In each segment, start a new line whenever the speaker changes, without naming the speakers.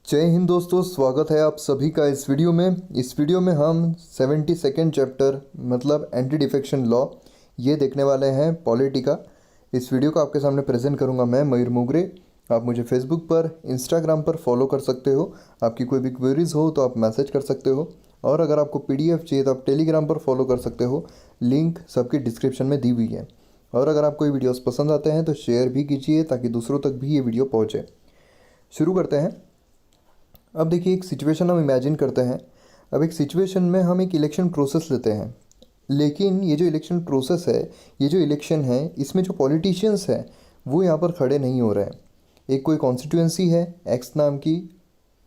जय हिंद दोस्तों, स्वागत है आप सभी का इस वीडियो में। इस वीडियो में हम 72nd चैप्टर मतलब एंटी डिफेक्शन लॉ ये देखने वाले हैं पॉलिटी का। इस वीडियो को आपके सामने प्रेजेंट करूंगा मैं मयूर मोगरे। आप मुझे फेसबुक पर, इंस्टाग्राम पर फॉलो कर सकते हो। आपकी कोई भी क्वेरीज हो तो आप मैसेज कर सकते हो, और अगर आपको PDF चाहिए तो आप टेलीग्राम पर फॉलो कर सकते हो। लिंक सबकी डिस्क्रिप्शन में दी हुई है। और अगर आपको ये वीडियोस पसंद आते हैं तो शेयर भी कीजिए ताकि दूसरों तक भी ये वीडियो पहुँचे। शुरू करते हैं। अब देखिए, एक सिचुएशन हम इमेजिन करते हैं। अब एक सिचुएशन में हम एक इलेक्शन प्रोसेस लेते हैं, लेकिन ये जो इलेक्शन प्रोसेस है, ये जो इलेक्शन है, इसमें जो पॉलिटिशियंस हैं वो यहाँ पर खड़े नहीं हो रहे हैं। एक कोई कॉन्स्टिट्यूएंसी है एक्स नाम की,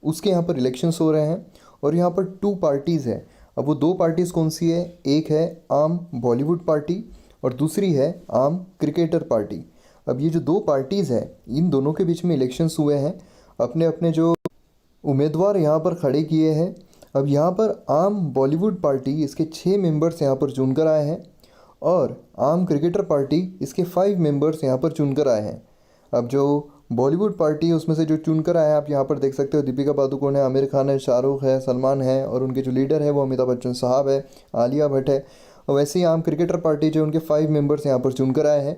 उसके यहाँ पर इलेक्शंस हो रहे हैं, और यहाँ पर 2 पार्टीज़ हैं। अब वो 2 पार्टीज़ कौन सी है? एक है आम बॉलीवुड पार्टी और दूसरी है आम क्रिकेटर पार्टी। अब ये जो 2 पार्टीज़ हैं, इन दोनों के बीच में इलेक्शंस हुए हैं। अपने अपने जो उम्मीदवार यहाँ पर खड़े किए हैं। अब यहाँ पर आम बॉलीवुड पार्टी इसके 6 मेंबर्स यहाँ पर चुनकर आए हैं, और आम क्रिकेटर पार्टी इसके 5 मेंबर्स यहाँ पर चुनकर आए हैं। अब जो बॉलीवुड पार्टी है उसमें से जो चुनकर आए हैं, आप यहाँ पर देख सकते हो, दीपिका पादुकोण है, आमिर खान है, शाहरुख है, सलमान है, और उनके जो लीडर है वो अमिताभ बच्चन साहब है, आलिया भट्ट है। और वैसे ही आम क्रिकेटर पार्टी जो उनके 5 मेंबर्स यहाँ पर चुनकर आए हैं।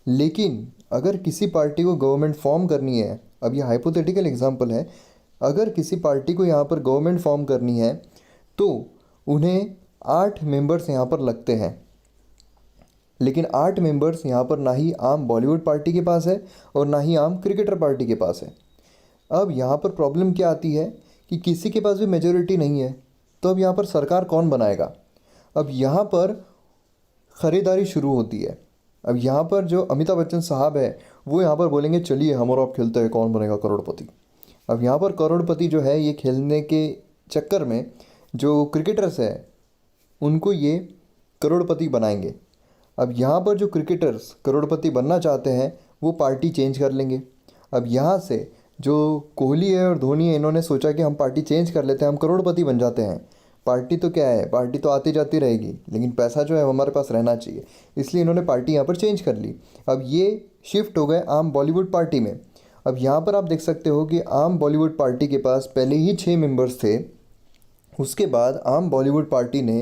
लेकिन अगर किसी पार्टी को गवर्नमेंट फॉर्म करनी है, अब ये हाइपोथेटिकल एग्जाम्पल है, अगर किसी पार्टी को यहाँ पर गवर्नमेंट फॉर्म करनी है तो उन्हें 8 मेंबर्स यहाँ पर लगते हैं। लेकिन 8 मेंबर्स यहाँ पर ना ही आम बॉलीवुड पार्टी के पास है और ना ही आम क्रिकेटर पार्टी के पास है। अब यहाँ पर प्रॉब्लम क्या आती है कि किसी के पास भी मेजोरिटी नहीं है, तो अब यहाँ पर सरकार कौन बनाएगा? अब यहाँ पर ख़रीदारी शुरू होती है। अब यहाँ पर जो अमिताभ बच्चन साहब है वो यहाँ पर बोलेंगे, चलिए हम और आप खेलते हैं, कौन बनेगा करोड़पति। अब यहाँ पर करोड़पति जो है, ये खेलने के चक्कर में जो क्रिकेटर्स हैं उनको ये करोड़पति बनाएंगे। अब यहाँ पर जो क्रिकेटर्स करोड़पति बनना चाहते हैं वो पार्टी चेंज कर लेंगे। अब यहाँ से जो कोहली है और धोनी है, इन्होंने सोचा कि हम पार्टी चेंज कर लेते हैं, हम करोड़पति बन जाते हैं। पार्टी तो क्या है, पार्टी तो आती जाती रहेगी, लेकिन पैसा जो है हमारे पास रहना चाहिए, इसलिए इन्होंने पार्टी यहाँ पर चेंज कर ली। अब ये शिफ्ट हो गए आम बॉलीवुड पार्टी में। अब यहाँ पर आप देख सकते हो कि आम बॉलीवुड पार्टी के पास पहले ही 6 मेंबर्स थे। उसके बाद आम बॉलीवुड पार्टी ने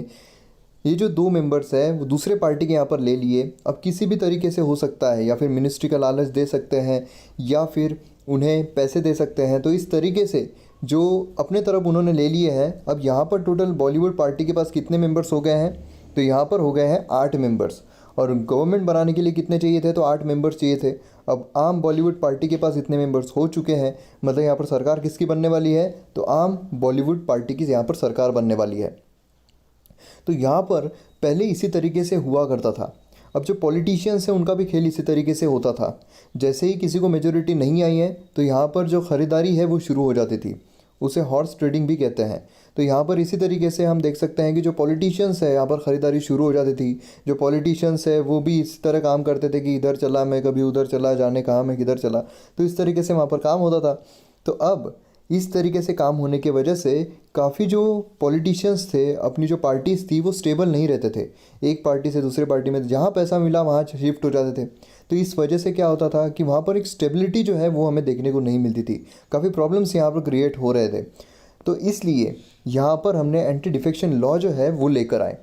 ये जो 2 मेंबर्स हैं वो दूसरे पार्टी के यहाँ पर ले लिए। अब किसी भी तरीके से हो सकता है, या फिर मिनिस्ट्री का लालच दे सकते हैं, या फिर उन्हें पैसे दे सकते हैं। तो इस तरीके से जो अपने तरफ उन्होंने ले लिए हैं। अब यहाँ पर टोटल बॉलीवुड पार्टी के पास कितने मेंबर्स हो गए हैं? तो यहाँ पर हो गए हैं 8 मेंबर्स, और गवर्नमेंट बनाने के लिए कितने चाहिए थे? तो 8 मेंबर्स चाहिए थे। अब आम बॉलीवुड पार्टी के पास इतने मेंबर्स हो चुके हैं, मतलब यहाँ पर सरकार किसकी बनने वाली है? तो आम बॉलीवुड पार्टी की यहाँ पर सरकार बनने वाली है। तो यहाँ पर पहले इसी तरीके से हुआ करता था। अब जो पॉलिटिशियंस हैं उनका भी खेल इसी तरीके से होता था। जैसे ही किसी को मेजोरिटी नहीं आई है तो यहाँ पर जो ख़रीदारी है वो शुरू हो जाती थी, उसे हॉर्स ट्रेडिंग भी कहते हैं। तो यहाँ पर इसी तरीके से हम देख सकते हैं कि जो पॉलिटिशियंस है यहाँ पर ख़रीदारी शुरू हो जाती थी। जो पॉलिटिशियंस है वो भी इस तरह काम करते थे कि इधर चला मैं, कभी उधर चला, जाने कहाँ मैं किधर चला। तो इस तरीके से वहाँ पर काम होता था। तो अब इस तरीके से काम होने की वजह से काफ़ी जो पॉलिटिशियंस थे, अपनी जो पार्टीज़ थी वो स्टेबल नहीं रहते थे। एक पार्टी से दूसरी पार्टी में जहाँ पैसा मिला वहाँ शिफ्ट हो जाते थे। तो इस वजह से क्या होता था कि वहाँ पर एक स्टेबिलिटी जो है वो हमें देखने को नहीं मिलती थी। काफ़ी प्रॉब्लम्स यहाँ पर क्रिएट हो रहे थे। तो इसलिए यहाँ पर हमने एंटी डिफेक्शन लॉ जो है वो लेकर आए।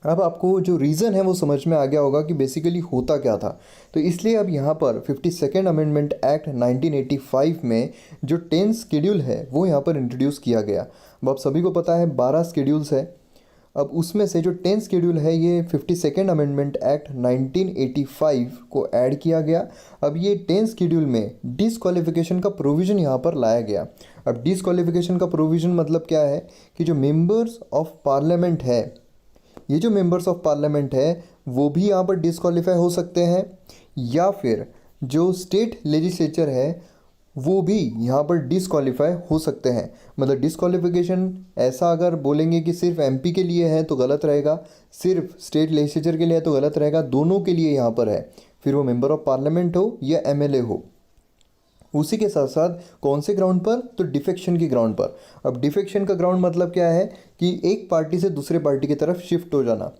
अब आपको जो रीज़न है वो समझ में आ गया होगा कि बेसिकली होता क्या था। तो इसलिए अब यहाँ पर 52nd अमेंडमेंट एक्ट 1985 में जो 10 शेड्यूल है वो यहाँ पर इंट्रोड्यूस किया गया। अब आप सभी को पता है 12 शेड्यूल्स है। अब उसमें से जो 10 शेड्यूल है ये 52nd अमेंडमेंट एक्ट 1985 को ऐड किया गया। अब ये 10 शेड्यूल में डिसक्वालिफिकेशन का प्रोविज़न यहाँ पर लाया गया। अब डिसक्वालिफिकेशन का प्रोविज़न मतलब क्या है कि जो मेंबर्स ऑफ पार्लियामेंट है, ये जो मेंबर्स ऑफ पार्लियामेंट है वो भी यहाँ पर डिसक्वालीफाई हो सकते हैं, या फिर जो स्टेट लेजिस्लेचर है वो भी यहाँ पर डिसक्वालीफाई हो सकते हैं। मतलब डिसक्वालिफिकेशन ऐसा अगर बोलेंगे कि सिर्फ MP के लिए है तो गलत रहेगा, सिर्फ स्टेट लेजिस्लेचर के लिए है तो गलत रहेगा, दोनों के लिए यहाँ पर है, फिर वो मेंबर ऑफ पार्लियामेंट हो या MLA हो। उसी के साथ साथ कौन से ग्राउंड पर? तो डिफेक्शन की ग्राउंड पर। अब डिफेक्शन का ग्राउंड मतलब क्या है कि एक पार्टी से दूसरे पार्टी की तरफ शिफ्ट हो जाना।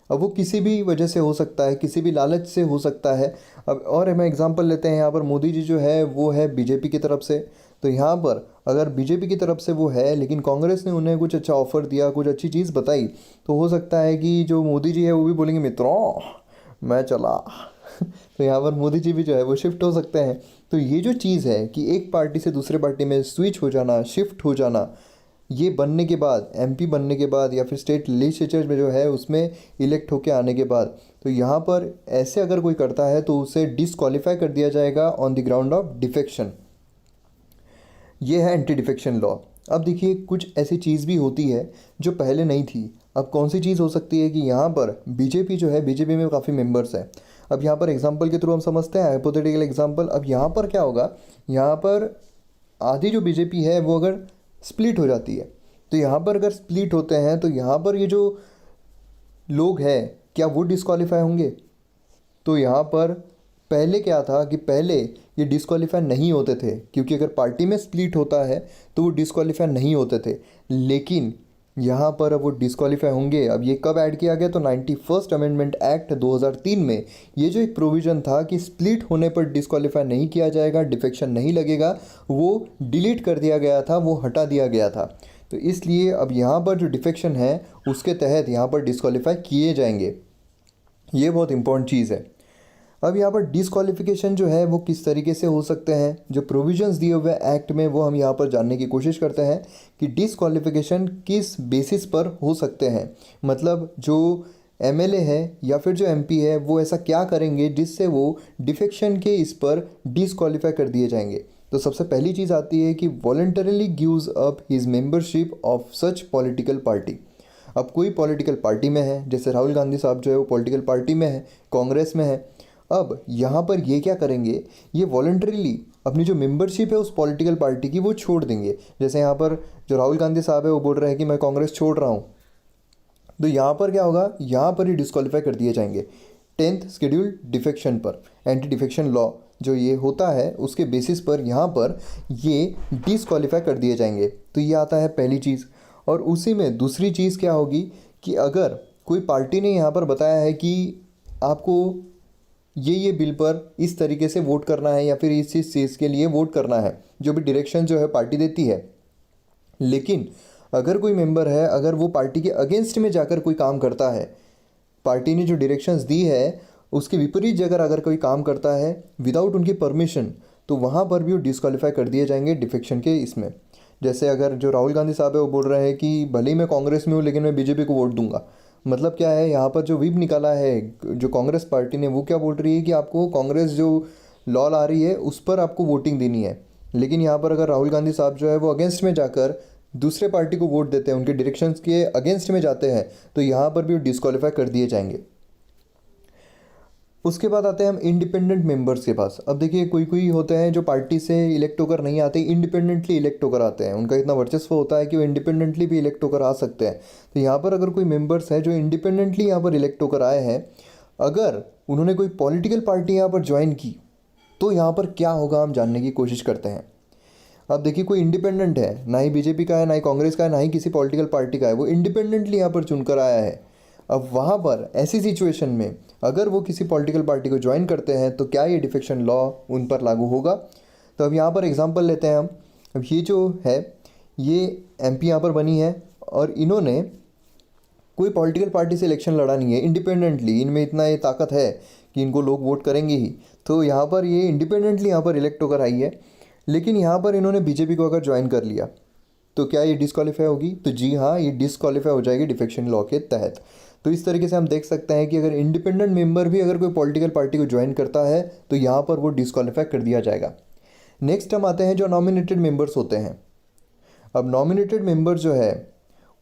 अब वो किसी भी वजह से हो सकता है, किसी भी लालच से हो सकता है। अब और मैं एग्जांपल लेते हैं, यहाँ पर मोदी जी जो है वो है BJP की तरफ से, तो यहाँ पर अगर बीजेपी की तरफ से वो है लेकिन कांग्रेस ने उन्हें कुछ अच्छा ऑफर दिया, कुछ अच्छी चीज़ बताई, तो हो सकता है कि जो मोदी जी है वो भी बोलेंगे मित्रों मैं चला तो यहाँ पर मोदी जी भी जो है वो शिफ्ट हो सकते हैं। तो ये जो चीज़ है कि एक पार्टी से दूसरे पार्टी में स्विच हो जाना, शिफ्ट हो जाना, ये बनने के बाद, एमपी बनने के बाद या फिर स्टेट लेजिस्लेचर में जो है उसमें इलेक्ट होके आने के बाद, तो यहाँ पर ऐसे अगर कोई करता है तो उसे डिसक्वालीफाई कर दिया जाएगा on the ground of defection. ये है एंटी डिफेक्शन लॉ। अब देखिए कुछ ऐसी चीज़ भी होती है जो पहले नहीं थी। अब कौन सी चीज़ हो सकती है कि यहाँ पर बीजेपी जो है, बीजेपी में काफ़ी मेंबर्स हैं। अब यहाँ पर एग्जांपल के थ्रू हम समझते हैं, हाइपोथेटिकल एग्जांपल। अब यहाँ पर क्या होगा, यहाँ पर आधी जो बीजेपी है वो अगर स्प्लिट हो जाती है, तो यहाँ पर अगर स्प्लिट होते हैं तो यहाँ पर ये जो लोग हैं क्या वो डिस्क्वालीफाई होंगे? तो यहाँ पर पहले क्या था कि पहले ये डिस्क्वालीफाई नहीं होते थे, क्योंकि अगर पार्टी में स्प्लिट होता है तो वो डिस्क्वालीफाई नहीं होते थे। लेकिन यहाँ पर अब वो डिस्क्वालीफाई होंगे। अब ये कब ऐड किया गया? तो 91st अमेंडमेंट एक्ट 2003 में ये जो एक प्रोविज़न था कि स्प्लिट होने पर डिस्क्वालीफाई नहीं किया जाएगा, डिफेक्शन नहीं लगेगा, वो डिलीट कर दिया गया था, वो हटा दिया गया था। तो इसलिए अब यहाँ पर जो डिफेक्शन है उसके तहत यहाँ पर डिस्क्वालीफाई किए जाएंगे। ये बहुत इंपॉर्टेंट चीज़ है। अब यहाँ पर डिसक्वालिफिकेशन जो है वो किस तरीके से हो सकते हैं, जो प्रोविजंस दिए हुए एक्ट में वो हम यहाँ पर जानने की कोशिश करते हैं कि डिसक्वालिफिकेशन किस बेसिस पर हो सकते हैं। मतलब जो एमएलए है या फिर जो एमपी है वो ऐसा क्या करेंगे जिससे वो डिफेक्शन के इस पर डिसक्वालीफाई कर दिए जाएंगे। तो सबसे पहली चीज़ आती है कि voluntarily gives up his membership of such political party. अब कोई पॉलिटिकल पार्टी में है, जैसे राहुल गांधी साहब जो है वो पॉलिटिकल पार्टी में है, कांग्रेस में है। अब यहाँ पर ये क्या करेंगे, ये वॉलंटरीली अपनी जो मेंबरशिप है उस पॉलिटिकल पार्टी की वो छोड़ देंगे। जैसे यहाँ पर जो राहुल गांधी साहब है वो बोल रहे हैं कि मैं कांग्रेस छोड़ रहा हूँ, तो यहाँ पर क्या होगा, यहाँ पर ही डिस्क्वालीफाई कर दिए जाएंगे 10th शेड्यूल डिफेक्शन पर। एंटी डिफेक्शन लॉ जो ये होता है उसके बेसिस पर यहाँ पर ये डिस्क्वालीफाई कर दिए जाएंगे। तो ये आता है पहली चीज़। और उसी में दूसरी चीज़ क्या होगी कि अगर कोई पार्टी ने यहाँ पर बताया है कि आपको ये बिल पर इस तरीके से वोट करना है या फिर इस चीज़ के लिए वोट करना है, जो भी डायरेक्शन जो है पार्टी देती है, लेकिन अगर कोई मेंबर है, अगर वो पार्टी के अगेंस्ट में जाकर कोई काम करता है, पार्टी ने जो डायरेक्शंस दी है उसके विपरीत जगह अगर कोई काम करता है विदाउट उनकी परमिशन, तो वहाँ पर भी वो डिस्क्वालीफाई कर दिए जाएंगे डिफेक्शन के इसमें। जैसे अगर जो राहुल गांधी साहब है वो बोल रहे हैं कि भले ही मैं कांग्रेस में हूँ लेकिन मैं बीजेपी को वोट दूंगा। मतलब क्या है, यहाँ पर जो व्हिप निकाला है जो कांग्रेस पार्टी ने, वो क्या बोल रही है कि आपको कांग्रेस जो लॉ ला रही है उस पर आपको वोटिंग देनी है। लेकिन यहाँ पर अगर राहुल गांधी साहब जो है वो अगेंस्ट में जाकर दूसरे पार्टी को वोट देते हैं, उनके डायरेक्शंस के अगेंस्ट में जाते हैं, तो यहाँ पर भी डिस्क्वालीफाई कर दिए जाएंगे। उसके बाद आते हैं हम इंडिपेंडेंट मेंबर्स के पास। अब देखिए कोई कोई होते हैं जो पार्टी से इलेक्ट होकर नहीं आते, इंडिपेंडेंटली इलेक्ट होकर आते हैं, उनका इतना वर्चस्व होता है कि वो इंडिपेंडेंटली भी इलेक्ट होकर आ सकते हैं। तो यहाँ पर अगर कोई मेंबर्स है जो इंडिपेंडेंटली यहाँ पर इलेक्ट होकर आए हैं, अगर उन्होंने कोई पॉलिटिकल पार्टी यहाँ पर ज्वाइन की, तो यहाँ पर क्या होगा हम जानने की कोशिश करते हैं। अब देखिए कोई इंडिपेंडेंट है, ना ही बीजेपी का है, ना ही कांग्रेस का है, ना ही किसी पॉलिटिकल पार्टी का है, वो इंडिपेंडेंटली यहाँ पर चुनकर आया है। अब वहाँ पर ऐसी सिचुएशन में अगर वो किसी पॉलिटिकल पार्टी को ज्वाइन करते हैं तो क्या ये डिफेक्शन लॉ उन पर लागू होगा? तो अब यहाँ पर एग्जांपल लेते हैं हम। अब ये जो है ये एमपी यहाँ पर बनी है और इन्होंने कोई पॉलिटिकल पार्टी से इलेक्शन लड़ा नहीं है, इंडिपेंडेंटली, इनमें इतना ये ताकत है कि इनको लोग वोट करेंगे ही। तो यहाँ पर ये इंडिपेंडेंटली यहाँ पर इलेक्ट होकर आई है। लेकिन यहाँ पर इन्होंने बीजेपी को अगर ज्वाइन कर लिया तो क्या ये डिस्क्वालीफाई होगी? तो जी हाँ, ये डिस्क्वालीफाई हो जाएगी डिफेक्शन लॉ के तहत। तो इस तरीके से हम देख सकते हैं कि अगर इंडिपेंडेंट मेंबर भी अगर कोई पॉलिटिकल पार्टी को ज्वाइन करता है तो यहाँ पर वो डिस्क्वालीफाई कर दिया जाएगा। नेक्स्ट हम आते हैं जो नॉमिनेटेड मेंबर्स होते हैं। अब नॉमिनेटेड मेंबर जो है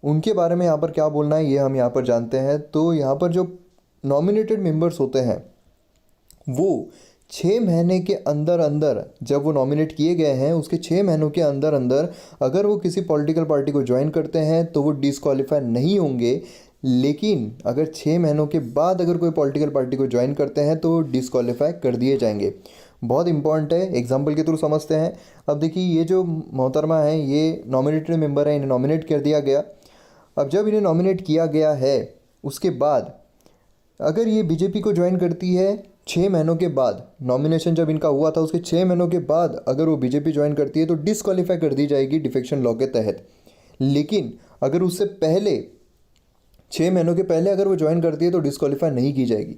उनके बारे में यहाँ पर क्या बोलना है ये हम यहाँ पर जानते हैं। तो यहाँ पर जो नॉमिनेटेड मेंबर्स होते हैं वो 6 महीने के अंदर अंदर, जब वो नॉमिनेट किए गए हैं उसके 6 महीनों के अंदर अंदर अगर वो किसी पॉलिटिकल पार्टी को ज्वाइन करते हैं तो वो डिस्क्वालीफाई नहीं होंगे। लेकिन अगर 6 महीनों के बाद अगर कोई पॉलिटिकल पार्टी को ज्वाइन करते हैं तो डिस्क्वालीफाई कर दिए जाएंगे। बहुत इंपॉर्टेंट है, एग्जाम्पल के थ्रू समझते हैं। अब देखिए ये जो मोहतरमा है ये नॉमिनेटेड मेंबर है, इन्हें नॉमिनेट कर दिया गया। अब जब इन्हें नॉमिनेट किया गया है उसके बाद अगर ये बीजेपी को ज्वाइन करती है 6 महीनों के बाद, नॉमिनेशन जब इनका हुआ था उसके 6 महीनों के बाद अगर वो बीजेपी ज्वाइन करती है तो डिसक्वालीफाई कर दी जाएगी डिफेक्शन लॉ के तहत। लेकिन अगर उससे पहले 6 महीनों के पहले अगर वो ज्वाइन करती है तो डिसक्वालीफाई नहीं की जाएगी।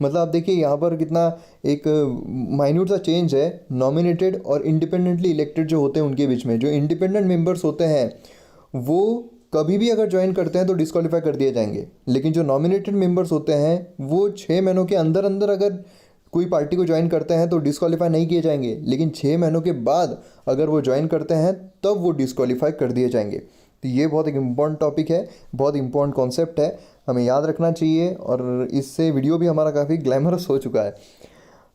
मतलब आप देखिए यहाँ पर कितना एक माइन्यूट सा चेंज है नॉमिनेटेड और इंडिपेंडेंटली इलेक्टेड जो होते हैं उनके बीच में। जो इंडिपेंडेंट मेंबर्स होते हैं वो कभी भी अगर ज्वाइन करते हैं तो डिस्क्वालीफाई कर दिए जाएंगे, लेकिन जो नॉमिनेटेड मेंबर्स होते हैं वो 6 महीनों के अंदर अंदर अगर कोई पार्टी को ज्वाइन करते हैं तो डिस्क्वालीफाई नहीं किए जाएंगे, लेकिन 6 महीनों के बाद अगर वो ज्वाइन करते हैं तब वो डिस्क्वालीफाई कर दिए जाएंगे। तो ये बहुत एक इम्पॉर्टेंट टॉपिक है, बहुत इम्पॉर्टेंट कॉन्सेप्ट है, हमें याद रखना चाहिए और इससे वीडियो भी हमारा काफ़ी ग्लैमरस हो चुका है।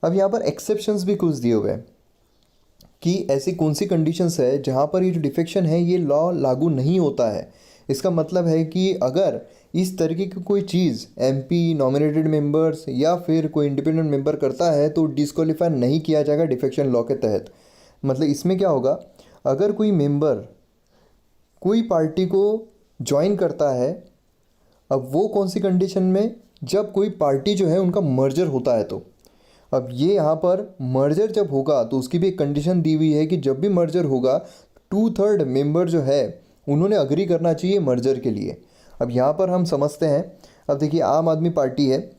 अब यहाँ पर एक्सेप्शंस भी कुछ दिए हुए हैं कि ऐसी कौन सी कंडीशंस है जहाँ पर ये जो डिफेक्शन है ये लॉ लागू नहीं होता है। इसका मतलब है कि अगर इस तरीके की कोई चीज़ एमपी, नॉमिनेटेड मेंबर्स या फिर कोई इंडिपेंडेंट मेंबर करता है तो डिस्क्वालीफाई नहीं किया जाएगा डिफेक्शन लॉ के तहत। मतलब इसमें क्या होगा, अगर कोई मेंबर कोई पार्टी को ज्वाइन करता है, अब वो कौन सी कंडीशन में, जब कोई पार्टी जो है उनका मर्जर होता है। तो अब ये यहाँ पर मर्जर जब होगा तो उसकी भी एक कंडीशन दी हुई है कि जब भी मर्जर होगा 2/3 मेंबर जो है उन्होंने अग्री करना चाहिए मर्जर के लिए। अब यहाँ पर हम समझते हैं, अब देखिए आम आदमी पार्टी है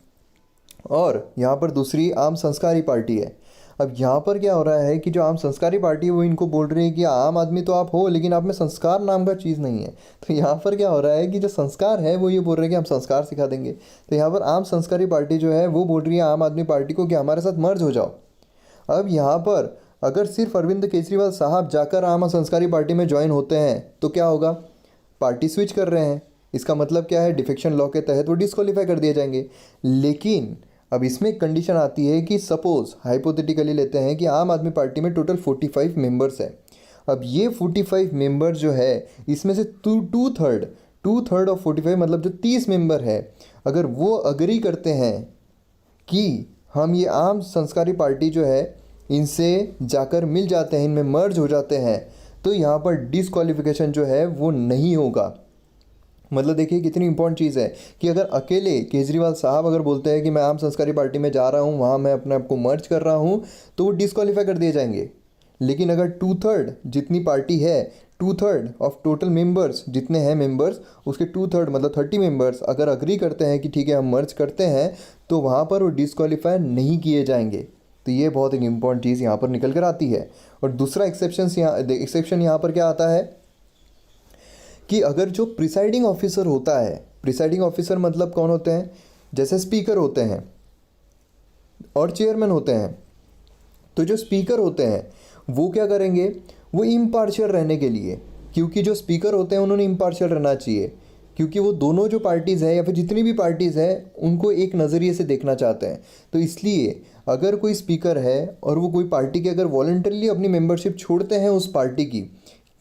और यहाँ पर दूसरी आम संस्कारी पार्टी है। अब यहाँ पर क्या हो रहा है कि जो आम संस्कारी पार्टी है वो इनको बोल रही है कि आम आदमी तो आप हो लेकिन आप में संस्कार नाम का चीज़ नहीं है। तो यहाँ पर क्या हो रहा है कि जो संस्कार है वो ये बोल रहे हैं कि हम संस्कार सिखा देंगे। तो यहाँ पर आम संस्कारी पार्टी जो है वो बोल रही है आम आदमी पार्टी को कि हमारे साथ मर्ज हो जाओ। अब यहाँ पर अगर सिर्फ अरविंद केजरीवाल साहब जाकर आम संस्कारी पार्टी में ज्वाइन होते हैं तो क्या होगा, पार्टी स्विच कर रहे हैं, इसका मतलब क्या है डिफेक्शन लॉ के तहत वो डिस्क्वालीफाई कर दिए जाएंगे। लेकिन अब इसमें एक कंडीशन आती है कि सपोज हाइपोथेटिकली लेते हैं कि आम आदमी पार्टी में टोटल 45 मेंबर्स हैं। अब ये 45 मेंबर जो है इसमें से टू थर्ड ऑफ 45 मतलब जो 30 मेंबर है, अगर वो अग्री करते हैं कि हम ये आम संस्कारी पार्टी जो है इनसे जाकर मिल जाते हैं, इनमें मर्ज हो जाते हैं, तो यहाँ पर डिस्क्वालिफिकेशन जो है वो नहीं होगा। मतलब देखिए कितनी इंपॉर्टेंट चीज़ है कि अगर अकेले केजरीवाल साहब अगर बोलते हैं कि मैं आम संस्कारी पार्टी में जा रहा हूँ, वहाँ मैं अपने आप को मर्ज कर रहा हूँ, तो वो डिस्क्वालीफाई कर दिए जाएंगे। लेकिन अगर 2/3 जितनी पार्टी है, 2/3 ऑफ टोटल मेंबर्स जितने हैं मेंबर्स उसके 2/3 मतलब 30 मेंबर्स अगर अग्री करते हैं कि ठीक है हम मर्ज करते हैं, तो वहाँ पर वो डिस्क्वालीफाई नहीं किए जाएंगे। तो ये बहुत एक इम्पॉर्टेंट चीज़ यहाँ पर निकल कर आती है। और दूसरा एक्सेप्शन यहाँ पर क्या आता है कि अगर जो प्रिसाइडिंग ऑफिसर होता है, प्रिसाइडिंग ऑफिसर मतलब कौन होते हैं, जैसे स्पीकर होते हैं और चेयरमैन होते हैं, तो जो स्पीकर होते हैं वो क्या करेंगे, वो इम्पार्शियल रहने के लिए, क्योंकि जो स्पीकर होते हैं उन्होंने इम्पार्शियल रहना चाहिए, क्योंकि वो दोनों जो पार्टीज़ हैं या फिर जितनी भी पार्टीज़ हैं उनको एक नज़रिए से देखना चाहते हैं। तो इसलिए अगर कोई स्पीकर है और वो कोई पार्टी के अगर वॉलंटरली अपनी मेंबरशिप छोड़ते हैं उस पार्टी की,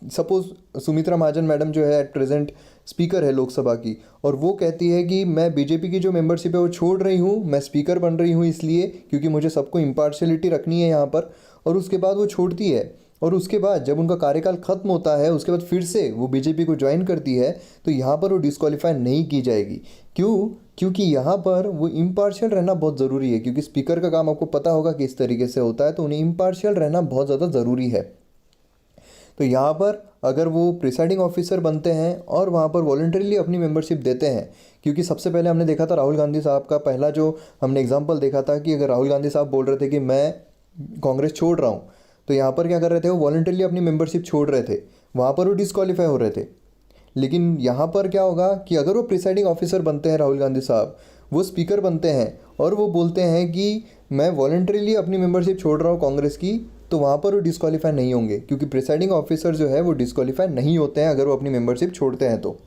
सपोज सुमित्रा महाजन मैडम जो है एट प्रेजेंट स्पीकर है लोकसभा की, और वो कहती है कि मैं बीजेपी की जो मेंबरशिप है वो छोड़ रही हूँ, मैं स्पीकर बन रही हूँ इसलिए क्योंकि मुझे सबको इम्पार्शियलिटी रखनी है यहाँ पर, और उसके बाद वो छोड़ती है और उसके बाद जब उनका कार्यकाल खत्म होता है उसके बाद फिर से वो बीजेपी को ज्वाइन करती है, तो यहाँ पर वो डिस्क्वालीफाई नहीं की जाएगी। क्यों? क्योंकि यहाँ पर वो इम्पार्शियल रहना बहुत ज़रूरी है, क्योंकि स्पीकर का काम आपको पता होगा किस तरीके से होता है, तो उन्हें इम्पार्शियल रहना बहुत ज़्यादा ज़रूरी है। तो यहाँ पर अगर वो प्रिसाइडिंग ऑफिसर बनते हैं और वहाँ पर वॉलंटरीली अपनी मेंबरशिप देते हैं, क्योंकि सबसे पहले हमने देखा था राहुल गांधी साहब का पहला जो हमने एग्जांपल देखा था कि अगर राहुल गांधी साहब बोल रहे थे कि मैं कांग्रेस छोड़ रहा हूँ, तो यहाँ पर क्या कर रहे थे, वो वॉलंटरीली अपनी मेंबरशिप छोड़ रहे थे, वहाँ पर वो डिस्क्वालीफाई हो रहे थे। लेकिन यहाँ पर क्या होगा कि अगर वो प्रिसाइडिंग ऑफिसर बनते हैं, राहुल गांधी साहब वो स्पीकर बनते हैं और वो बोलते हैं कि मैं वॉलंटरीली अपनी मेंबरशिप छोड़ रहा हूँ कांग्रेस की, तो वहाँ पर वो डिस्क्वालीफाई नहीं होंगे, क्योंकि प्रिसाइडिंग ऑफिसर जो है वो डिस्क्वालीफाई नहीं होते हैं अगर वो अपनी मेंबरशिप छोड़ते हैं, तो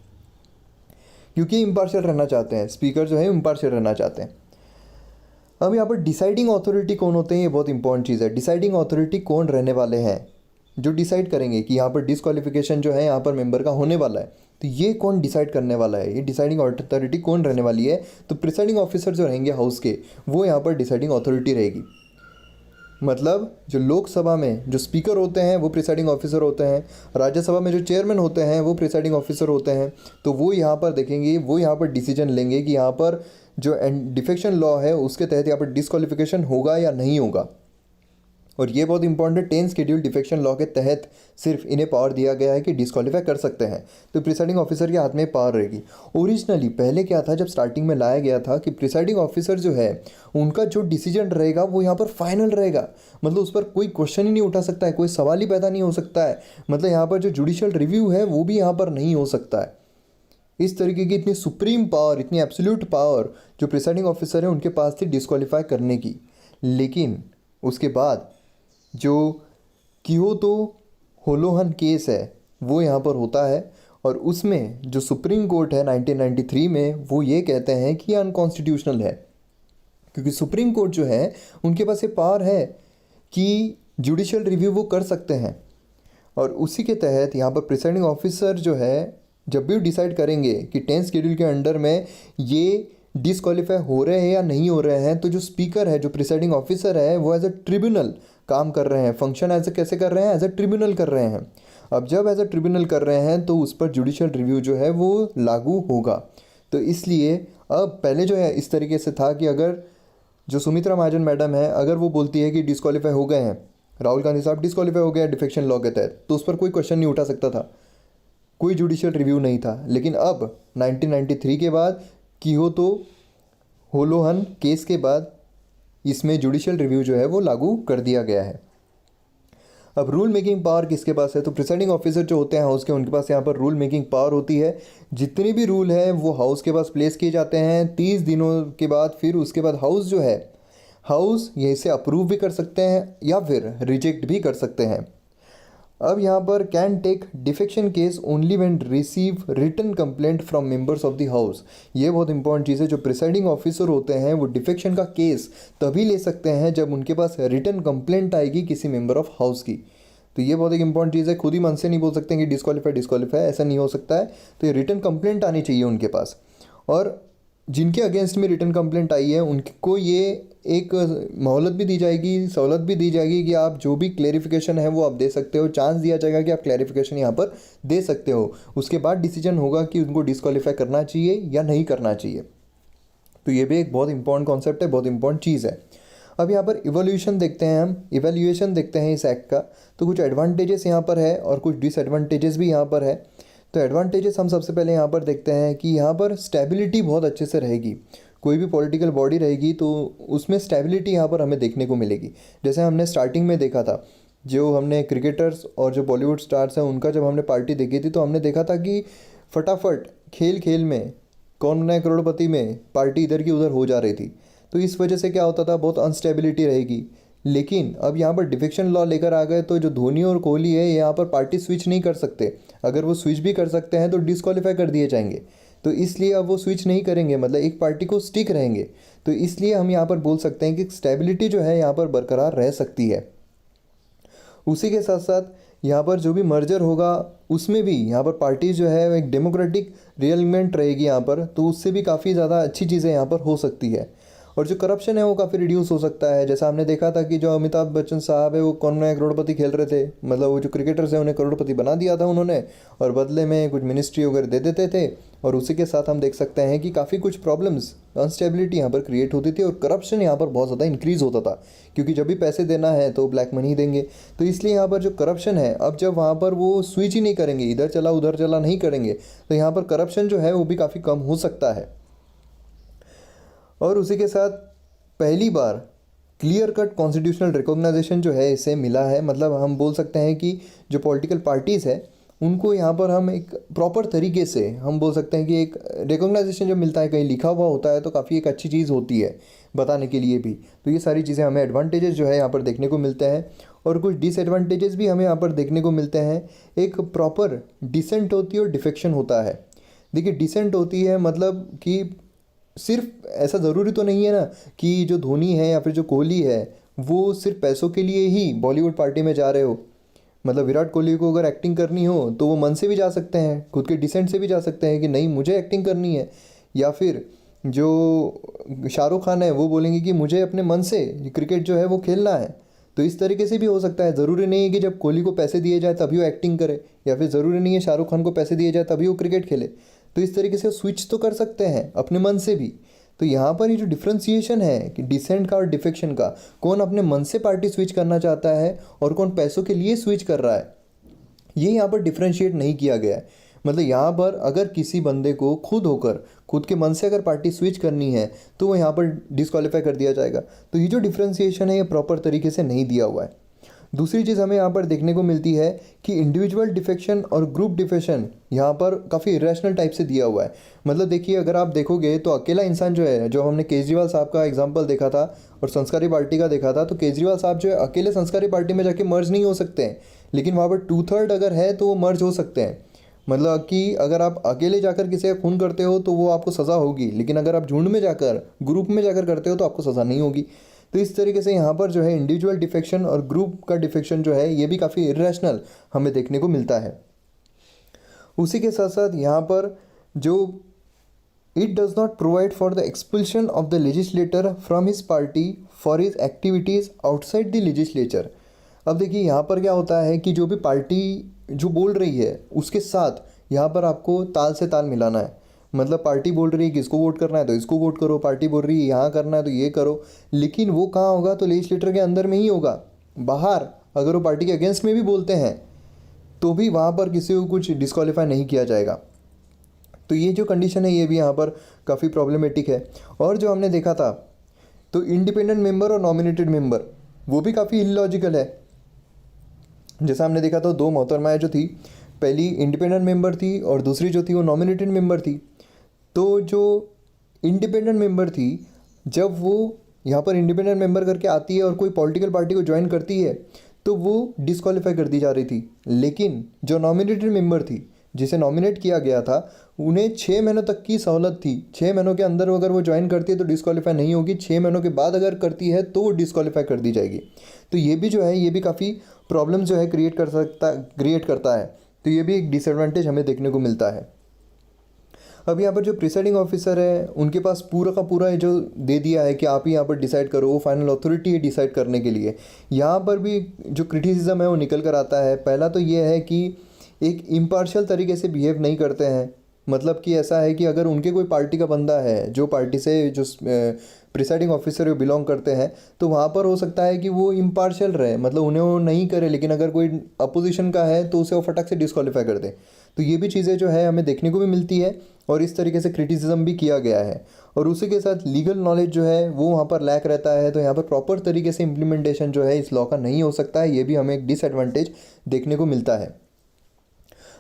क्योंकि इम्पार्शियल रहना चाहते हैं, स्पीकर जो है इम्पार्शियल रहना चाहते हैं। अब यहाँ पर डिसाइडिंग अथॉरिटी कौन होते हैं, ये बहुत इंपॉर्टेंट चीज़ है। डिसाइडिंग अथॉरिटी कौन रहने वाले हैं जो डिसाइड करेंगे कि यहाँ पर डिस्क्वालिफिकेशन जो है यहाँ पर मेंबर का होने वाला है, तो ये कौन डिसाइड करने वाला है, ये डिसाइडिंग अथॉरिटी कौन रहने वाली है। तो प्रिसाइडिंग ऑफिसर जो रहेंगे हाउस के, वो यहाँ पर डिसाइडिंग अथॉरिटी रहेगी। मतलब जो लोकसभा में जो स्पीकर होते हैं वो प्रिसाइडिंग ऑफिसर होते हैं, राज्यसभा में जो चेयरमैन होते हैं वो प्रिसाइडिंग ऑफिसर होते हैं। तो वो यहाँ पर देखेंगे, वो यहाँ पर डिसीजन लेंगे कि यहाँ पर जो डिफेक्शन लॉ है उसके तहत यहाँ पर डिस्क्वालिफिकेशन होगा या नहीं होगा। और ये बहुत इंपॉर्टेंट, 10 शेड्यूल डिफेक्शन लॉ के तहत सिर्फ इन्हें पावर दिया गया है कि डिस्क्वालीफाई कर सकते हैं। तो प्रिसाइडिंग ऑफिसर के हाथ में पावर रहेगी। ओरिजिनली पहले क्या था, जब स्टार्टिंग में लाया गया था कि प्रिसाइडिंग ऑफिसर जो है उनका जो डिसीजन रहेगा वो यहाँ पर फाइनल रहेगा, मतलब उस पर कोई क्वेश्चन ही नहीं उठा सकता है, कोई सवाल ही पैदा नहीं हो सकता है। मतलब यहाँ पर जो जुडिशियल रिव्यू है वो भी यहाँ पर नहीं हो सकता है। इस तरीके की इतनी सुप्रीम पावर, इतनी एब्सोल्यूट पावर जो प्रिसाइडिंग ऑफिसर है उनके पास थी डिस्क्वालीफाई करने की। लेकिन उसके बाद जो कियोतो होलोहन केस है वो यहाँ पर होता है, और उसमें जो सुप्रीम कोर्ट है 1993 में वो ये कहते हैं कि अनकॉन्स्टिट्यूशनल है, क्योंकि सुप्रीम कोर्ट जो है उनके पास ये पावर है कि जुडिशियल रिव्यू वो कर सकते हैं। और उसी के तहत यहाँ पर प्रिसाइडिंग ऑफिसर जो है जब भी डिसाइड करेंगे कि 10 शेड्यूल के अंडर में ये डिस्क्वालीफाई हो रहे हैं या नहीं हो रहे हैं, तो जो स्पीकर है, जो प्रिसाइडिंग ऑफिसर है, वो एज अ ट्रिब्यूनल काम कर रहे हैं, फंक्शन एज कैसे कर रहे हैं, एज अ ट्रिब्यूनल कर रहे हैं। अब जब एज अ ट्रिब्यूनल कर रहे हैं तो उस पर जुडिशियल रिव्यू जो है वो लागू होगा। तो इसलिए अब पहले जो है इस तरीके से था कि अगर जो सुमित्रा महाजन मैडम है अगर वो बोलती है कि डिस्क्वालीफाई हो गए हैं, राहुल गांधी साहब डिस्क्वालीफाई हो गए डिफेक्शन लॉ के तहत, तो उस पर कोई क्वेश्चन नहीं उठा सकता था, कोई जुडिशियल रिव्यू नहीं था। लेकिन अब 1993 के बाद कियोतो होलोहन केस के बाद इसमें जुडिशियल रिव्यू जो है वो लागू कर दिया गया है। अब रूल मेकिंग पावर किसके पास है, तो प्रिसाइडिंग ऑफिसर जो होते हैं हाउस के, उनके पास यहाँ पर रूल मेकिंग पावर होती है। जितने भी रूल हैं वो हाउस के पास प्लेस किए जाते हैं 30 दिनों के बाद। फिर उसके बाद हाउस जो है, हाउस ये इसे अप्रूव भी कर सकते हैं या फिर रिजेक्ट भी कर सकते हैं। अब यहाँ पर can take defection case only when receive written complaint from members of the house. ये बहुत इंपॉर्टेंट चीज़ है। जो प्रिसाइडिंग ऑफिसर होते हैं वो डिफेक्शन का केस तभी ले सकते हैं जब उनके पास रिटन कंप्लेंट आएगी किसी मेंबर ऑफ हाउस की। तो ये बहुत एक इंपॉर्टेंट चीज़ है, खुद ही मन से नहीं बोल सकते हैं कि डिस्क्वालीफाई, ऐसा नहीं हो सकता है। तो ये रिटन कंप्लेंट आनी चाहिए उनके पास। और जिनके अगेंस्ट में रिटर्न कंप्लेंट आई है उनको ये एक मोहलत भी दी जाएगी, सहूलत भी दी जाएगी कि आप जो भी क्लेरिफिकेशन है वो आप दे सकते हो, चांस दिया जाएगा कि आप क्लेरिफिकेशन यहाँ पर दे सकते हो। उसके बाद डिसीजन होगा कि उनको डिस्क्वालीफाई करना चाहिए या नहीं करना चाहिए। तो ये भी एक बहुत इंपॉर्टेंट कॉन्सेप्ट है, बहुत इंपॉर्टेंट चीज़ है। अब यहाँ पर इवोल्यूशन देखते हैं, हम इवैल्यूएशन देखते हैं इस एक्ट का। तो कुछ एडवांटेजेस यहाँ पर है और कुछ डिसएडवांटेजेस भी यहाँ पर है। तो एडवांटेजेस हम सबसे पहले यहाँ पर देखते हैं कि यहाँ पर स्टेबिलिटी बहुत अच्छे से रहेगी। कोई भी पॉलिटिकल बॉडी रहेगी तो उसमें स्टेबिलिटी यहाँ पर हमें देखने को मिलेगी। जैसे हमने स्टार्टिंग में देखा था, जो हमने क्रिकेटर्स और जो बॉलीवुड स्टार्स हैं उनका जब हमने पार्टी देखी थी तो हमने देखा था कि फटाफट खेल खेल में कौन बना है करोड़पति में पार्टी इधर की उधर हो जा रही थी। तो इस वजह से क्या होता था, बहुत अनस्टेबिलिटी रहेगी। लेकिन अब यहाँ पर डिफेक्शन लॉ लेकर आ गए तो जो धोनी और कोहली है यहाँ पर पार्टी स्विच नहीं कर सकते। अगर वो स्विच भी कर सकते हैं तो डिस्क्वालीफाई कर दिए जाएंगे। तो इसलिए अब वो स्विच नहीं करेंगे, मतलब एक पार्टी को स्टिक रहेंगे। तो इसलिए हम यहाँ पर बोल सकते हैं कि स्टेबिलिटी जो है यहाँ पर बरकरार रह सकती है। उसी के साथ साथ यहाँ पर जो भी मर्जर होगा उसमें भी यहाँ पर पार्टी जो है एक डेमोक्रेटिक रियलमेंट रहेगी यहाँ पर, तो उससे भी काफ़ी ज़्यादा अच्छी चीज़ें यहाँ पर हो सकती है। और जो करप्शन है वो काफ़ी रिड्यूस हो सकता है। जैसा हमने देखा था कि जो अमिताभ बच्चन साहब है वो कौन नया करोड़पति खेल रहे थे, मतलब वो जो क्रिकेटर्स हैं उन्हें करोड़पति बना दिया था उन्होंने, और बदले में कुछ मिनिस्ट्री वगैरह दे देते थे। और उसी के साथ हम देख सकते हैं कि काफ़ी कुछ प्रॉब्लम्स, अनस्टेबिलिटी यहाँ पर क्रिएट होती थी और करप्शन यहाँ पर बहुत ज़्यादा इंक्रीज़ होता था, क्योंकि जब भी पैसे देना है तो ब्लैक मनी देंगे। तो इसलिए यहाँ पर जो करप्शन है, अब जब वहाँ पर वो स्विच ही नहीं करेंगे, इधर चला उधर चला नहीं करेंगे, तो यहाँ पर करप्शन जो है वो भी काफ़ी कम हो सकता है। और उसी के साथ पहली बार क्लियर कट कॉन्स्टिट्यूशनल रिकॉग्नाइजेशन जो है इसे मिला है। मतलब हम बोल सकते हैं कि जो पॉलिटिकल पार्टीज़ है उनको यहाँ पर हम एक प्रॉपर तरीके से हम बोल सकते हैं कि एक रिकॉग्नाइजेशन जब मिलता है, कहीं लिखा हुआ होता है, तो काफ़ी एक अच्छी चीज़ होती है बताने के लिए भी। तो ये सारी चीज़ें हमें एडवांटेजेस जो है यहाँ पर देखने को मिलते हैं, और कुछ डिसएडवांटेजेस भी हमें यहाँ पर देखने को मिलते हैं। एक प्रॉपर डिसेंट होती है और डिफेक्शन होता है। देखिए डिसेंट होती है मतलब कि सिर्फ ऐसा ज़रूरी तो नहीं है ना कि जो धोनी है या फिर जो कोहली है वो सिर्फ पैसों के लिए ही बॉलीवुड पार्टी में जा रहे हो। मतलब विराट कोहली को अगर एक्टिंग करनी हो तो वो मन से भी जा सकते हैं, खुद के डिसेंट से भी जा सकते हैं कि नहीं मुझे एक्टिंग करनी है। या फिर जो शाहरुख खान है वो बोलेंगे कि मुझे अपने मन से क्रिकेट जो है वो खेलना है। तो इस तरीके से भी हो सकता है। ज़रूरी नहीं है कि जब कोहली को पैसे दिए जाए तभी वो एक्टिंग करे, या फिर ज़रूरी नहीं है शाहरुख खान को पैसे दिए जाए तभी वो क्रिकेट खेले। तो इस तरीके से स्विच तो कर सकते हैं अपने मन से भी। तो यहाँ पर ये जो डिफ्रेंसिएशन है कि डिसेंट का और डिफेक्शन का, कौन अपने मन से पार्टी स्विच करना चाहता है और कौन पैसों के लिए स्विच कर रहा है, ये यहाँ पर डिफ्रेंशिएट नहीं किया गया है। मतलब यहाँ पर अगर किसी बंदे को खुद होकर खुद के मन से अगर पार्टी स्विच करनी है तो वो यहाँ पर डिस्क्वालीफाई कर दिया जाएगा। तो ये जो डिफ्रेंशिएशन है ये प्रॉपर तरीके से नहीं दिया हुआ है। दूसरी चीज़ हमें यहाँ पर देखने को मिलती है कि इंडिविजुअल डिफेक्शन और ग्रुप डिफेक्शन यहाँ पर काफ़ी इरेशनल टाइप से दिया हुआ है। मतलब देखिए, अगर आप देखोगे तो अकेला इंसान जो है, जो हमने केजरीवाल साहब का एग्जांपल देखा था और संस्कारी पार्टी का देखा था, तो केजरीवाल साहब जो है अकेले संस्कारी पार्टी में जाके मर्ज नहीं हो सकते हैं, लेकिन वहाँ पर 2/3 अगर है तो वो मर्ज हो सकते हैं। मतलब कि अगर आप अकेले जाकर किसी का खून करते हो तो वो आपको सज़ा होगी, लेकिन अगर आप झुंड में जाकर ग्रुप में जाकर करते हो तो आपको सज़ा नहीं होगी। तो इस तरीके से यहाँ पर जो है इंडिविजुअल डिफेक्शन और ग्रुप का डिफेक्शन जो है ये भी काफ़ी इरेशनल हमें देखने को मिलता है। उसी के साथ साथ यहाँ पर जो it does not provide for the expulsion of the legislator from his party for his activities outside the legislature. अब देखिए यहाँ पर क्या होता है कि जो भी पार्टी जो बोल रही है उसके साथ यहाँ पर आपको ताल से ताल मिलाना है। मतलब पार्टी बोल रही है कि इसको वोट करना है तो इसको वोट करो, पार्टी बोल रही है यहाँ करना है तो ये करो, लेकिन वो कहाँ होगा, तो लेजिस्लेटर के अंदर में ही होगा। बाहर अगर वो पार्टी के अगेंस्ट में भी बोलते हैं तो भी वहाँ पर किसी को कुछ डिस्क्वालीफाई नहीं किया जाएगा। तो ये जो कंडीशन है ये भी यहाँ पर काफ़ी प्रॉब्लमेटिक है। और जो हमने देखा था तो इंडिपेंडेंट मेंबर और नॉमिनेटेड मेंबर वो भी काफ़ी इलॉजिकल है। जैसा हमने देखा तो दो मोहतरमाएँ जो थी, पहली इंडिपेंडेंट मेंबर थी और दूसरी जो थी वो नॉमिनेटेड मेंबर थी। तो जो इंडिपेंडेंट मेंबर थी, जब वो यहाँ पर इंडिपेंडेंट मेंबर करके आती है और कोई पॉलिटिकल पार्टी को ज्वाइन करती है तो वो डिस्क्वालीफाई कर दी जा रही थी। लेकिन जो नॉमिनेटेड मेंबर थी, जिसे नॉमिनेट किया गया था, उन्हें 6 महीनों तक की सहूलत थी। 6 महीनों के अंदर अगर वो ज्वाइन करती है तो डिस्क्वालीफाई नहीं होगी, 6 महीनों के बाद अगर करती है तो वो डिस्क्वालीफाई कर दी जाएगी। तो ये भी जो है ये भी काफ़ी प्रॉब्लम जो है क्रिएट करता है। तो ये भी एक डिसएडवांटेज हमें देखने को मिलता है। अब यहाँ पर जो प्रिसाइडिंग ऑफिसर है उनके पास पूरा का पूरा जो दे दिया है कि आप ही यहाँ पर डिसाइड करो, वो फाइनल अथॉरिटी है डिसाइड करने के लिए। यहाँ पर भी जो क्रिटिसिज्म है वो निकल कर आता है। पहला तो ये है कि एक इम्पार्शियल तरीके से बिहेव नहीं करते हैं। मतलब कि ऐसा है कि अगर उनके कोई पार्टी का बंदा है, जो पार्टी से जो प्रिसाइडिंग ऑफिसर बिलोंग करते हैं, तो वहाँ पर हो सकता है कि वो इम्पार्शियल रहे, मतलब उन्हें वो नहीं करे, लेकिन अगर कोई अपोजिशन का है तो उसे वो फटक से डिस्क्वालीफाई कर दे। तो ये भी चीज़ें जो है हमें देखने को भी मिलती है और इस तरीके से क्रिटिसिज्म भी किया गया है। और उसी के साथ लीगल नॉलेज जो है वो वहाँ पर लैक रहता है। तो यहाँ पर प्रॉपर तरीके से इम्प्लीमेंटेशन जो है इस लॉ का नहीं हो सकता है। ये भी हमें एक डिसएडवांटेज देखने को मिलता है।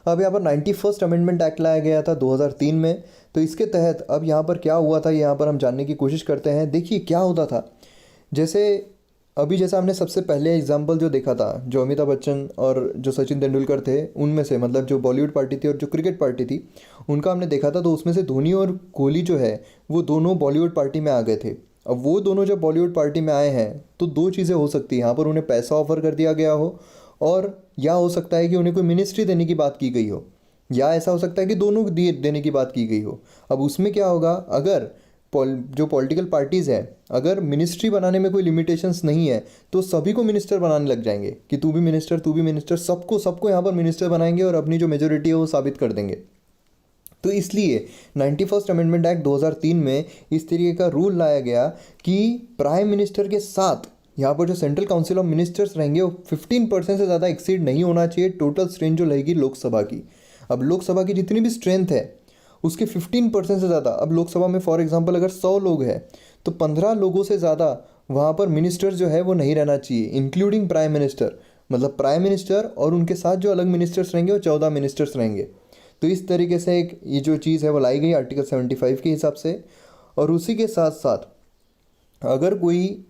अब यहाँ पर 91st अमेंडमेंट एक्ट लाया गया था 2003 में। तो इसके तहत अब यहाँ पर क्या हुआ था, यहाँ पर हम जानने की कोशिश करते हैं। देखिए क्या होता था, जैसा हमने सबसे पहले एग्जाम्पल जो देखा था, जो अमिताभ बच्चन और जो सचिन तेंदुलकर थे उनमें से, मतलब जो बॉलीवुड पार्टी थी और जो क्रिकेट पार्टी थी उनका हमने देखा था। तो उसमें से धोनी और कोहली जो है वो दोनों बॉलीवुड पार्टी में आ गए थे। अब वो दोनों जब बॉलीवुड पार्टी में आए हैं तो दो चीज़ें हो सकती हैं। यहाँ पर उन्हें पैसा ऑफर कर दिया गया हो, और या हो सकता है कि उन्हें कोई मिनिस्ट्री देने की बात की गई हो, या ऐसा हो सकता है कि दोनों देने की बात की गई हो। अब उसमें क्या होगा, अगर जो पॉलिटिकल पार्टीज़ हैं, अगर मिनिस्ट्री बनाने में कोई लिमिटेशंस नहीं है तो सभी को मिनिस्टर बनाने लग जाएंगे कि तू भी मिनिस्टर, तू भी मिनिस्टर, सबको यहाँ पर मिनिस्टर बनाएंगे और अपनी जो मेजोरिटी है वो साबित कर देंगे। तो इसलिए 91st अमेंडमेंट एक्ट 2003 में इस तरीके का रूल लाया गया कि प्राइम मिनिस्टर के साथ यहाँ पर जो सेंट्रल काउंसिल ऑफ मिनिस्टर्स रहेंगे वो 15% से ज़्यादा एक्सीड नहीं होना चाहिए टोटल स्ट्रेंथ जो रहेगी लोकसभा की। अब लोकसभा की जितनी भी स्ट्रेंथ है उसके 15% से ज़्यादा, अब लोकसभा में फॉर एग्जांपल अगर 100 लोग हैं तो 15 लोगों से ज़्यादा वहाँ पर मिनिस्टर जो है वो नहीं रहना चाहिए, इंक्लूडिंग प्राइम मिनिस्टर। मतलब प्राइम मिनिस्टर और उनके साथ जो अलग मिनिस्टर्स रहेंगे वो 14 मिनिस्टर्स रहेंगे। तो इस तरीके से एक ये जो चीज़ है वो लाई गई आर्टिकल 75 के हिसाब से। और उसी के साथ साथ अगर कोई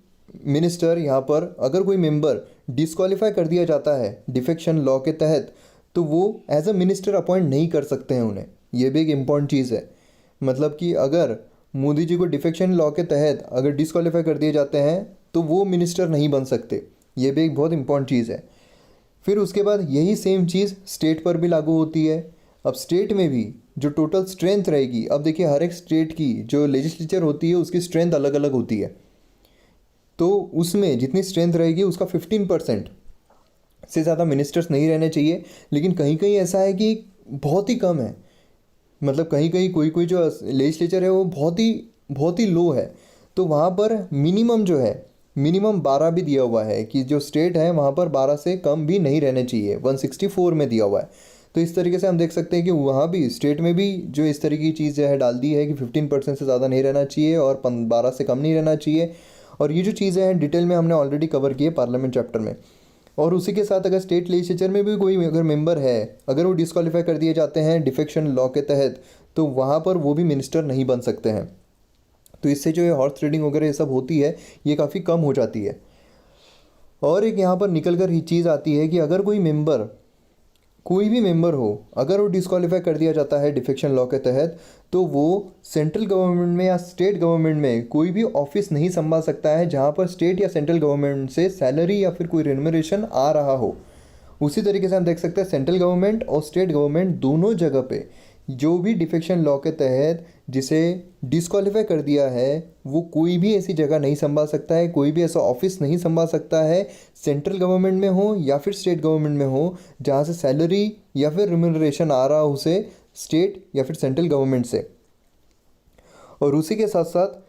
मिनिस्टर यहाँ पर, अगर कोई मेंबर डिस्क्वालीफाई कर दिया जाता है डिफेक्शन लॉ के तहत, तो वो एज अ मिनिस्टर अपॉइंट नहीं कर सकते हैं उन्हें। ये भी एक इम्पॉर्टेंट चीज़ है। मतलब कि अगर मोदी जी को डिफेक्शन लॉ के तहत अगर डिस्क्वालीफाई कर दिए जाते हैं तो वो मिनिस्टर नहीं बन सकते। ये भी एक बहुत इंपॉर्टेंट चीज़ है। फिर उसके बाद यही सेम चीज़ स्टेट पर भी लागू होती है। अब स्टेट में भी जो टोटल स्ट्रेंथ रहेगी, अब देखिए हर एक स्टेट की जो लेजिस्लेचर होती है उसकी स्ट्रेंथ अलग अलग होती है। तो उसमें जितनी स्ट्रेंथ रहेगी उसका 15% से ज़्यादा मिनिस्टर्स नहीं रहने चाहिए। लेकिन कहीं कहीं ऐसा है कि बहुत ही कम है, मतलब कहीं कहीं कोई कोई जो लेजिस्लेचर है वो बहुत ही लो है, तो वहाँ पर मिनिमम जो है मिनिमम 12 भी दिया हुआ है कि जो स्टेट है वहाँ पर 12 से कम भी नहीं रहने चाहिए, 164 में दिया हुआ है। तो इस तरीके से हम देख सकते हैं कि वहाँ भी स्टेट में भी जो इस तरीके की चीज़ है डाल दी है कि 15% से ज़्यादा नहीं रहना चाहिए और 12 से कम नहीं रहना चाहिए। और ये जो चीज़ें हैं डिटेल में हमने ऑलरेडी कवर की है पार्लियामेंट चैप्टर में। और उसी के साथ अगर स्टेट लेजिस्लेचर में भी कोई अगर मेंबर है, अगर वो डिस्क्वालीफाई कर दिए जाते हैं डिफेक्शन लॉ के तहत, तो वहाँ पर वो भी मिनिस्टर नहीं बन सकते हैं। तो इससे जो ये हॉर्स ट्रेडिंग वगैरह ये सब होती है ये काफ़ी कम हो जाती है। और एक यहाँ पर निकल कर ही चीज़ आती है कि अगर कोई भी मेंबर हो, अगर वो डिस्क्वालीफाई कर दिया जाता है डिफेक्शन लॉ के तहत, तो वो सेंट्रल गवर्नमेंट में या स्टेट गवर्नमेंट में कोई भी ऑफिस नहीं संभाल सकता है जहाँ पर स्टेट या सेंट्रल गवर्नमेंट से सैलरी या फिर कोई रेम्यूनरेशन आ रहा हो। उसी तरीके से हम देख सकते हैं सेंट्रल गवर्नमेंट और स्टेट गवर्नमेंट दोनों जगह पे जो भी डिफेक्शन लॉ के तहत जिसे डिस्क्वालीफाई कर दिया है वो कोई भी ऐसी जगह नहीं संभाल सकता है, कोई भी ऐसा ऑफिस नहीं संभाल सकता है, सेंट्रल गवर्नमेंट में हो या फिर स्टेट गवर्नमेंट में हो, जहाँ से सैलरी या फिर रिम्यूनरेशन आ रहा हो उसे स्टेट या फिर सेंट्रल गवर्नमेंट से। और उसी के साथ साथ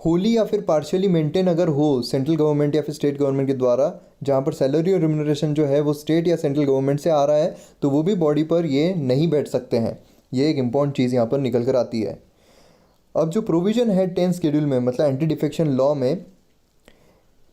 होली या फिर पार्शियली मेंटेन अगर हो सेंट्रल गवर्नमेंट या फिर स्टेट गवर्नमेंट के द्वारा, जहाँ पर सैलरी और रिम्यूनरेशन जो है वो स्टेट या सेंट्रल गवर्नमेंट से आ रहा है, तो वो भी बॉडी पर ये नहीं बैठ सकते हैं। ये एक इम्पॉर्टेंट चीज़ यहाँ पर निकल कर आती है। अब जो प्रोविज़न है 10 शेड्यूल में, मतलब एंटी डिफेक्शन लॉ में,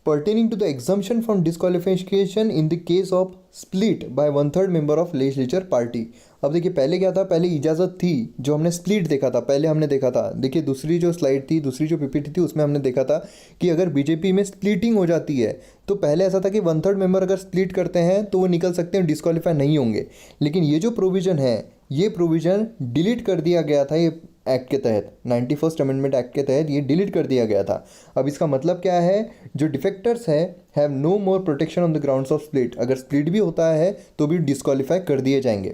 pertaining to the exemption from disqualification in the case of split by 1/3 member of legislature party। अब देखिए पहले क्या था, पहले इजाज़त थी, जो हमने स्प्लिट देखा था, पहले हमने देखा था, देखिए दूसरी जो स्लाइड थी, दूसरी जो पीपीटी थी उसमें हमने देखा था कि अगर बीजेपी में स्प्लिटिंग हो जाती है तो पहले ऐसा था कि 1/3 मेंबर अगर स्प्लिट करते हैं तो वो निकल सकते हैं, डिस्क्वालीफाई नहीं होंगे। लेकिन ये जो प्रोविज़न है ये प्रोविज़न डिलीट कर दिया गया था, ये एक्ट के तहत 91st अमेंडमेंट एक्ट के तहत ये डिलीट कर दिया गया था। अब इसका मतलब क्या है, जो डिफेक्टर्स है have no more protection on the grounds of split, अगर स्प्लिट भी होता है तो भी डिस्क्वालीफाई कर दिए जाएंगे।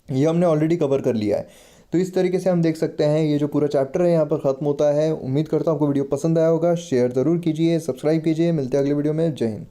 ये हमने ऑलरेडी कवर कर लिया है। तो इस तरीके से हम देख सकते हैं ये जो पूरा चैप्टर है यहाँ पर ख़त्म होता है। उम्मीद करता हूँ आपको वीडियो पसंद आया होगा, शेयर ज़रूर कीजिए, सब्सक्राइब कीजिए। मिलते हैं अगले वीडियो में। जय हिंद।